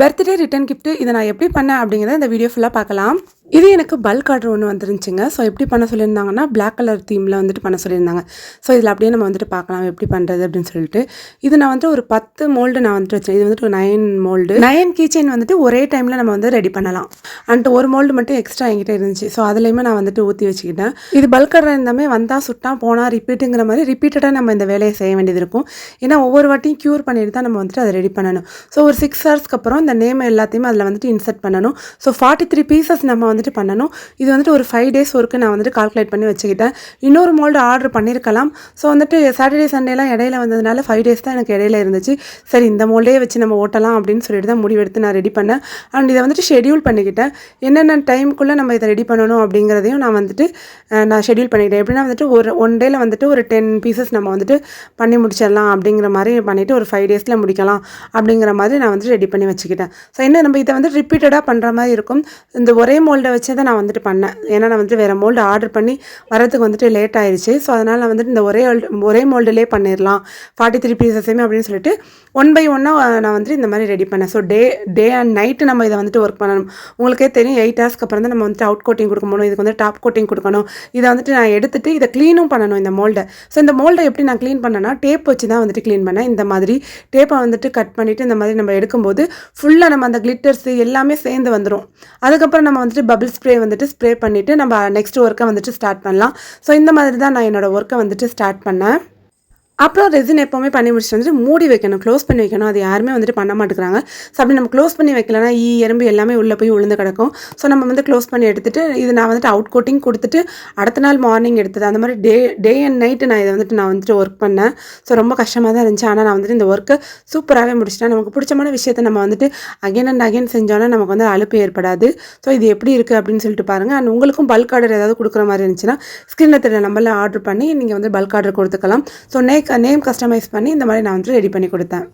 Birthday return gift இதை நான் எப்படி பண்ணேன் அப்படிங்கிறத இந்த வீடியோ ஃபுல்லாக பார்க்கலாம். இது எனக்கு பல்க் ஆர்டர் ஒன்று வந்துருந்துச்சுங்க. ஸோ எப்படி பண்ண சொல்லியிருந்தாங்கன்னா பிளாக் கலர் தீமில் வந்துட்டு பண்ண சொல்லியிருந்தாங்க. ஸோ இதில் அப்படியே நம்ம வந்துட்டு பார்க்கலாம் எப்படி பண்ணுறது அப்படின்னு சொல்லிட்டு. இது நான் வந்துட்டு ஒரு 10 மோல்டு நான் வந்துட்டு வச்சேன். இது வந்துட்டு ஒரு 9 மோல்டு 9 கீச்செயின் வந்துட்டு ஒரே டைமில் நம்ம வந்து ரெடி பண்ணலாம். அண்ட் ஒரு மோல்டு மட்டும் எக்ஸ்ட்ரா என்கிட்ட இருந்துச்சு. ஸோ அதுலேயுமே நான் வந்துட்டு ஊற்றி வச்சுக்கிட்டேன். இது பல்க் ஆர்டர் இருந்தாமே வந்தால் சுட்டா போனால் ரிப்பீட்டுங்கிற மாதிரி ரிப்பீட்டடாக நம்ம இந்த வேலையை செய்ய வேண்டியது இருக்கும். ஏன்னா ஒவ்வொரு வாட்டியும் க்யூர் பண்ணிட்டு தான் நம்ம வந்துட்டு அதை ரெடி பண்ணணும். ஸோ ஒரு 6 ஹவர்ஸ்க்கு அப்புறம் இந்த நேம் எல்லாத்தையுமே அதில் வந்துட்டு இன்சர்ட் பண்ணணும். ஸோ 43 பீசஸ் நம்ம வந்துட்டு பண்ணணும். இது வந்துட்டு ஒரு 5 டேஸ் ஒர்க்கு நான் வந்துட்டு கால்குலேட் பண்ணி வச்சுக்கிட்டேன். இன்னொரு மோல்டு ஆர்டர் பண்ணியிருக்கலாம். ஸோ வந்துட்டு சாட்டர்டே சண்டேலாம் இடையில வந்ததுனால 5 டேஸ் தான் எனக்கு இடையில இருந்துச்சு. சரி இந்த மோல்டே வச்சு நம்ம ஓட்டலாம் அப்படின்னு சொல்லிட்டு தான் முடிவெடுத்து நான் ரெடி பண்ணேன். அண்ட் இதை வந்துட்டு ஷெடியூல் பண்ணிக்கிட்டேன். என்னென்ன டைமுக்குள்ளே நம்ம இதை ரெடி பண்ணணும் அப்படிங்கிறதையும் நான் வந்துட்டு நான் ஷெடியூல் பண்ணிக்கிட்டேன். எப்படின்னா வந்துட்டு ஒன் டேயில் வந்துட்டு ஒரு 10 பீசஸ் நம்ம வந்துட்டு பண்ணி முடிச்சிடலாம் அப்படிங்கிற மாதிரி பண்ணிவிட்டு ஒரு 5 டேஸில் முடிக்கலாம் அப்படிங்கிற மாதிரி நான் வந்துட்டு ரெடி பண்ணி வச்சுக்கிட்டேன். ஸோ என்ன நம்ம இதை வந்து ரிப்பீட்டடாக பண்ணுற மாதிரி இருக்கும். இந்த ஒரே மோல்டை வச்சு தான் நான் வந்துட்டு பண்ணேன். ஏன்னா நான் வந்துட்டு வேறு மோல்டு ஆர்டர் பண்ணி வரதுக்கு வந்துட்டு லேட் ஆயிடுச்சு. ஸோ அதனால் நான் வந்துட்டு இந்த ஒரே மோல்டுலேயே பண்ணிடலாம் 43 பீசஸுமே அப்படின்னு சொல்லிட்டு 1 by 1 நான் வந்துட்டு இந்த மாதிரி ரெடி பண்ணேன். ஸோ டே அண்ட் நைட்டு நம்ம இதை வந்துட்டு ஒர்க் பண்ணணும். உங்களுக்கே தெரியும் 8 ஹவர்ஸ்க்கு அப்புறம் தான் நம்ம வந்துட்டு அவுட் கோட்டிங் கொடுக்க முடியும். இதுக்கு வந்து டாப் கோட்டிங் கொடுக்கணும். இதை வந்துட்டு நான் எடுத்துகிட்டு இதை க்ளீனும் பண்ணணும் இந்த மோல்டை. ஸோ இந்த மோல்டை எப்படி நான் க்ளீன் பண்ணேன்னா டேப் வச்சு தான் வந்துட்டு க்ளீன் பண்ணேன். இந்த மாதிரி டேப்பை வந்துட்டு கட் பண்ணிவிட்டு இந்த மாதிரி நம்ம எடுக்கும்போது ஃபுல்லாக நம்ம அந்த கிளிட்டர்ஸ் எல்லாமே சேர்ந்து வந்துடும். அதுக்கப்புறம் நம்ம வந்துட்டு பபிள் ஸ்ப்ரே வந்துட்டு ஸ்ப்ரே பண்ணிவிட்டு நம்ம நெக்ஸ்ட் ஒர்க்கை வந்துட்டு ஸ்டார்ட் பண்ணலாம். ஸோ இந்த மாதிரி தான் நான் என்னோடய ஒர்க்கை வந்துட்டு ஸ்டார்ட் பண்ணேன். அப்புறம் ரெசின் எப்போவுமே பண்ணி முடிச்சுட்டு வந்துட்டு மூடி வைக்கணும், க்ளோஸ் பண்ணி வைக்கணும். அது யாருமே வந்துட்டு பண்ண மாட்டேங்கிறாங்க. ஸோ அப்படி நம்ம க்ளோஸ் பண்ணி வைக்கலன்னா எறும்பு எல்லாமே உள்ளே போய் விழுந்து கிடக்கும். ஸோ நம்ம வந்து க்ளோஸ் பண்ணி எடுத்துகிட்டு இது நான் வந்துட்டு அவுட் கோட்டிங் கொடுத்துட்டு அடுத்த நாள் மார்னிங் எடுத்தது. அந்த மாதிரி டே அண்ட் நைட்டு நான் வந்துட்டு ஒர்க் பண்ணேன். ஸோ ரொம்ப கஷ்டமாக தான் இருந்துச்சு. ஆனால் நான் வந்துட்டு இந்த ஒர்க்கை சூப்பராகவே முடிச்சிட்டேன். நமக்கு பிடிச்சமான விஷயத்தை நம்ம வந்துட்டு அகைன் அண்ட் அகைன் செஞ்சோன்னா நமக்கு வந்து அலுப்பு ஏற்படாது. ஸோ இது எப்படி இருக்குது அப்படின்னு சொல்லிட்டு பாருங்கள். அண்ட் உங்களுக்கும் பல்க் ஆர்டர் ஏதாவது கொடுக்குற மாதிரி இருந்துச்சுன்னா ஸ்க்ரீனில் தெரிய நம்பரில் ஆர்டர் பண்ணி நீங்கள் வந்து பல்க் ஆர்டர் கொடுத்துக்கலாம். ஸோ நேம் கஸ்டமைஸ் பண்ணி இந்த மாதிரி நான் வந்து ரெடி பண்ணி கொடுத்தேன்.